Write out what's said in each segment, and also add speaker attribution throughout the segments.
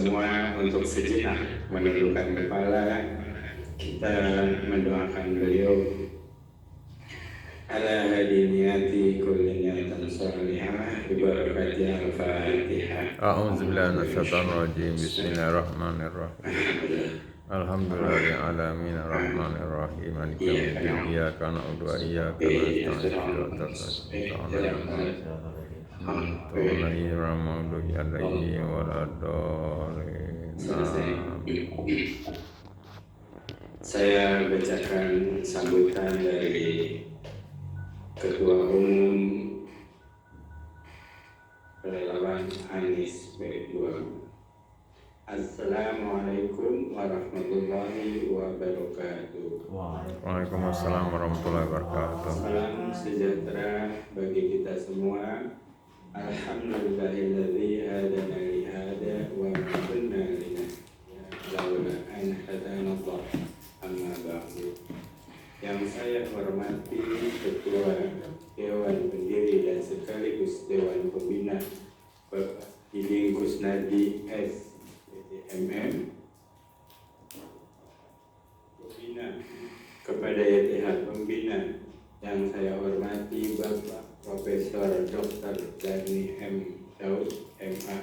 Speaker 1: semua untuk sejenak menundukkan kepala, kita mendoakan beliau ala hadi niyati kulli niyatin salihah bi barakati al-Fatihah.
Speaker 2: A'udzu billahi minasyaitonir rajim. Bismillahirrahmanirrahim. Alhamdulillahil alamin arrahmanir rahim maliki yaumiddin iyyaka na'budu wa iyyaka nasta'in
Speaker 1: Saya bacakan sambutan dari Ketua Umum Relawan Anies P2. Assalamualaikum warahmatullahi wabarakatuh.
Speaker 2: Waalaikumsalam warahmatullahi wabarakatuh.
Speaker 1: Salam sejahtera bagi kita semua. Alhamdulillahilladzi hadana li hada wa ma kunna linahtadiya laula an hadanallah. Amma ba'du. Yang saya hormati Ketua Dewan Pendiri dan sekaligus Dewan Pembina Bapak Iding Kusnadi S.M.M. Pembina kepada YTH Pembina yang saya hormati Bapak Profesor Dr. Dhani M. Daud M.A.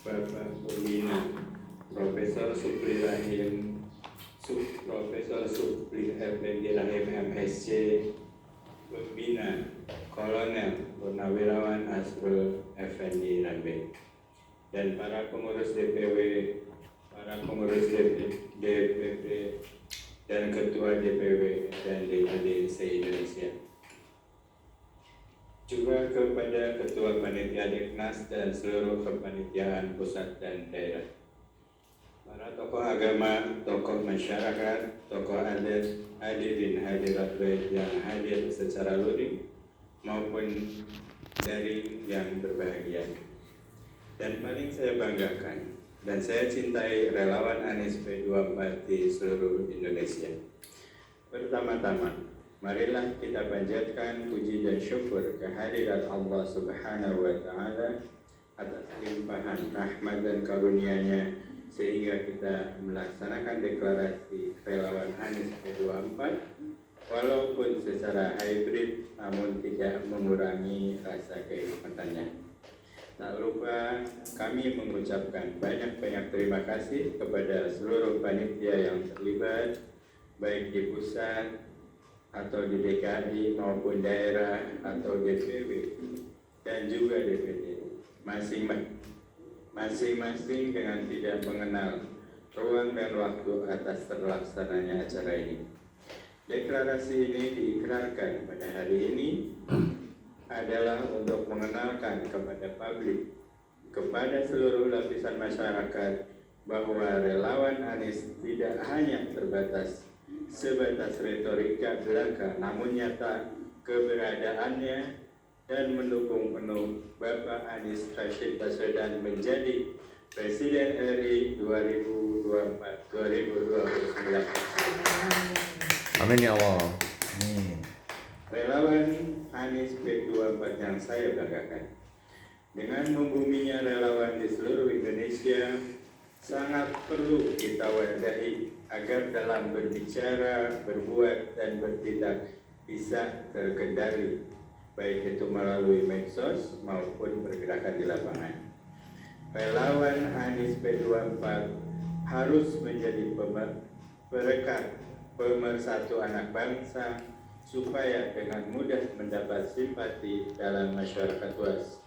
Speaker 1: Bapak Pembina Profesor Supri Rahim Profesor Supri Effendi Rahim MSc. Pembina Kolonel Purnawirawan Asrul Effendi Rabe, dan para pengurus DPW, para pengurus DPP dan ketua DPW dan DPD se-Indonesia, juga kepada ketua panitia Deknas dan seluruh kepanitiaan pusat dan daerah, para tokoh agama, tokoh masyarakat, tokoh adat, hadirin hadirat yang hadir secara luring maupun daring yang berbahagia. Dan paling saya banggakan dan saya cintai relawan Anies P24 di seluruh Indonesia. Pertama-tama, marilah kita panjatkan puji dan syukur kehadirat Allah Subhanahu wa Ta'ala atas limpahan rahmat dan karunia-Nya sehingga kita melaksanakan deklarasi relawan Anies P24 walaupun secara hybrid namun tidak mengurangi rasa keikhlasannya. Tak lupa kami mengucapkan banyak-banyak terima kasih kepada seluruh panitia yang terlibat baik di pusat atau di DKI maupun daerah atau DPW dan juga DPD masing-masing dengan tidak mengenal ruang dan waktu atas terlaksananya acara ini. Deklarasi ini diikrarkan pada hari ini adalah untuk mengenalkan kepada publik, kepada seluruh lapisan masyarakat bahwa relawan Anies tidak hanya sebatas retorika belaka, namun nyata keberadaannya dan mendukung penuh Bapak Anies Rashid Baswedan menjadi Presiden RI 2024-2029.
Speaker 2: Amin ya Allah. Amin.
Speaker 1: Relawan Anies P24 yang saya banggakan, dengan membuminya relawan di seluruh Indonesia, sangat perlu kita wadahi agar dalam berbicara, berbuat, dan bertindak bisa terkendali, baik itu melalui medsos maupun pergerakan di lapangan. Relawan Anies P24 harus menjadi perekat pemersatu anak bangsa supaya dengan mudah mendapat simpati dalam masyarakat luas.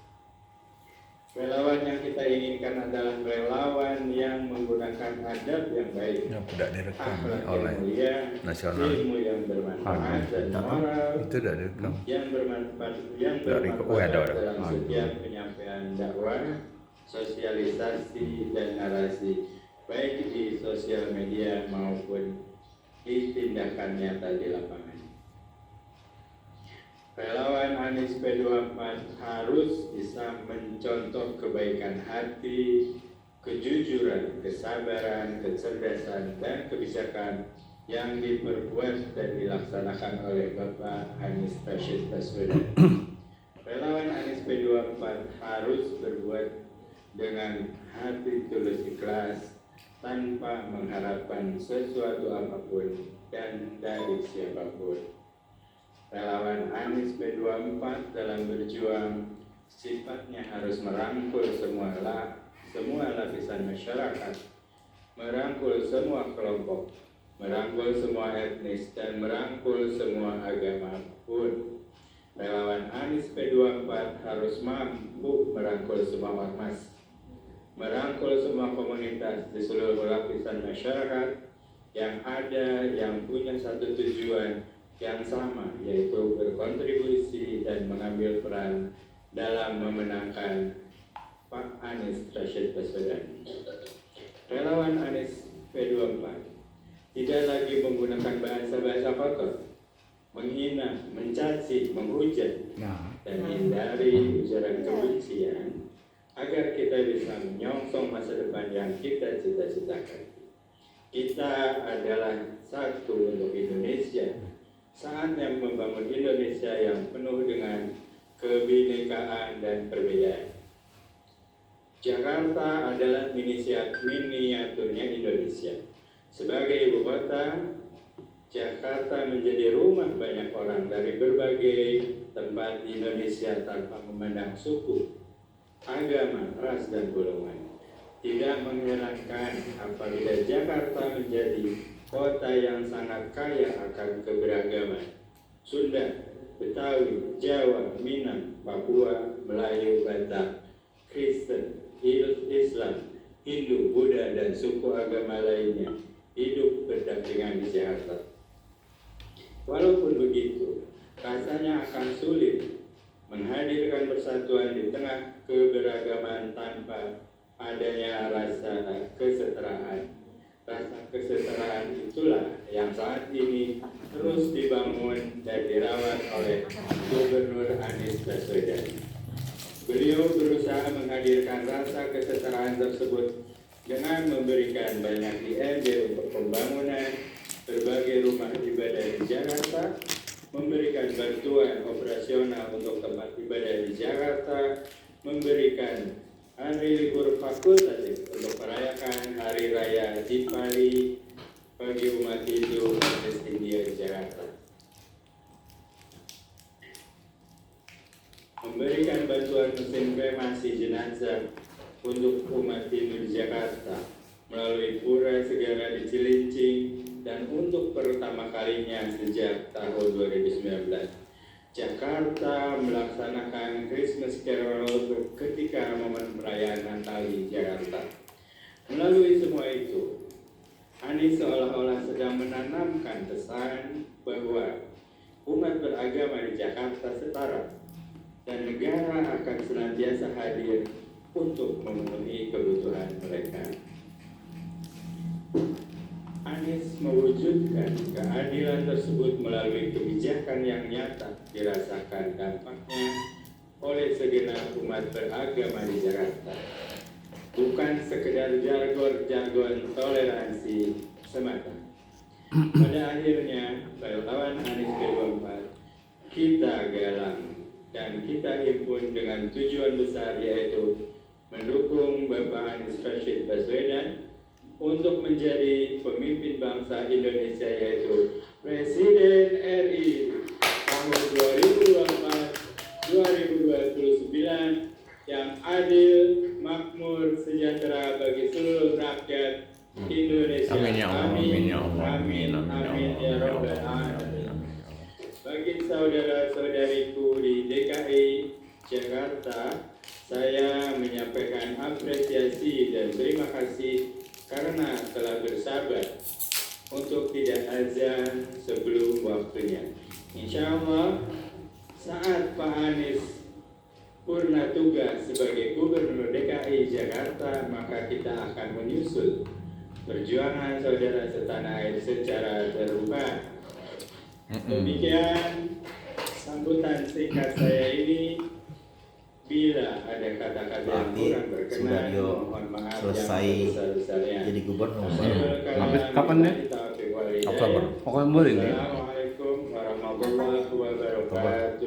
Speaker 1: Relawan yang kita inginkan adalah relawan yang menggunakan adab yang baik, akhlak yang mulia, ilmu yang bermanfaat, dan moral yang bermanfaat dalam setiap penyampaian dakwah, sosialisasi, dan narasi, baik di sosial media maupun di tindakan nyata di lapangan. Relawan Anies P24 harus bisa mencontoh kebaikan hati, kejujuran, kesabaran, kecerdasan, dan kebijakan yang diperbuat dan dilaksanakan oleh Bapak Anies Rashid Baswedan. Relawan Anies P24 harus berbuat dengan hati tulus ikhlas tanpa mengharapkan sesuatu apapun dan dari siapapun. Relawan Anies B24 dalam berjuang sifatnya harus merangkul semua lapisan masyarakat, merangkul semua kelompok, merangkul semua etnis, dan merangkul semua agama pun. Relawan Anies P24 harus mampu merangkul semua ormas, merangkul semua komunitas di seluruh lapisan masyarakat yang ada, yang punya satu tujuan yang sama, yaitu berkontribusi dan mengambil peran dalam memenangkan Pak Anies Rashid Baswedan. Relawan Anies P24 tidak lagi menggunakan bahasa-bahasa kotor, menghina, mencaci, menghujat, dan hindari ujaran kebencian agar kita bisa menyongsong masa depan yang kita cita-citakan. Kita adalah satu untuk Indonesia. Saatnya membangun Indonesia yang penuh dengan kebinekaan dan perbedaan. Jakarta adalah miniaturnya Indonesia. Sebagai ibu kota, Jakarta menjadi rumah banyak orang dari berbagai tempat di Indonesia tanpa memandang suku, agama, ras, dan golongan. Tidak mengherankan apabila Jakarta menjadi kota yang sangat kaya akan keberagaman. Sunda, Betawi, Jawa, Minang, Papua, Melayu, Batak, Kristen, Islam, Hindu, Buddha, dan suku agama lainnya hidup berdampingan di Jakarta. Walaupun begitu, rasanya akan sulit menghadirkan persatuan di tengah keberagaman tanpa adanya rasa kesetaraan. Rasa kesetaraan itulah yang saat ini terus dibangun dan dirawat oleh Gubernur Anies Baswedan. Beliau berusaha menghadirkan rasa kesetaraan tersebut dengan memberikan banyak IMB untuk pembangunan berbagai rumah ibadah di Jakarta, memberikan bantuan operasional untuk tempat ibadah di Jakarta, memberikan hari libur fakultatif untuk merayakan Hari Raya Dipali bagi umat Hindu etnis India di Jakarta. Memberikan bantuan mesin kremasi jenazah untuk umat Hindu di Jakarta melalui Pura Segara di Cilincing, dan untuk pertama kalinya sejak tahun 2019, Jakarta melaksanakan Christmas Carol ketika momen perayaan Natal di Jakarta. Melalui semua itu, Anies seolah-olah sedang menanamkan pesan bahwa umat beragama di Jakarta setara dan negara akan senantiasa hadir untuk memenuhi kebutuhan mereka. Anies mewujudkan keadilan tersebut melalui kebijakan yang nyata dirasakan dampaknya oleh segenap umat beragama di Jakarta. Bukan sekedar jargon toleransi semata. Pada akhirnya, relawan Anies P24 kita galang dan kita himpun dengan tujuan besar, yaitu mendukung Bapak Anies Rashid Baswedan untuk menjadi pemimpin bangsa Indonesia, yaitu Presiden RI tahun 2024-2029 yang adil, makmur, sejahtera bagi seluruh rakyat Indonesia.
Speaker 2: Amin ya Allah, amin ya Allah,
Speaker 1: amin, amin ya Rabbal Alamin. Bagi saudara-saudariku di DKI Jakarta, saya menyampaikan apresiasi dan terima kasih karena telah bersabar untuk tidak azan sebelum waktunya. Insya Allah, saat Pak Anies purna tugas sebagai Gubernur DKI Jakarta, maka kita akan menyusul perjuangan saudara setanah air secara terbuka. Demikian sambutan singkat saya ini. Bila ada kata-kata yang kurang berkenan, mohon maaf
Speaker 3: selesai
Speaker 1: yang besar-besarnya.
Speaker 3: jadi gubernur.
Speaker 4: Sampai kapan nih? Oktober. Pokoknya boleh nih.
Speaker 1: Assalamualaikum warahmatullahi wabarakatuh.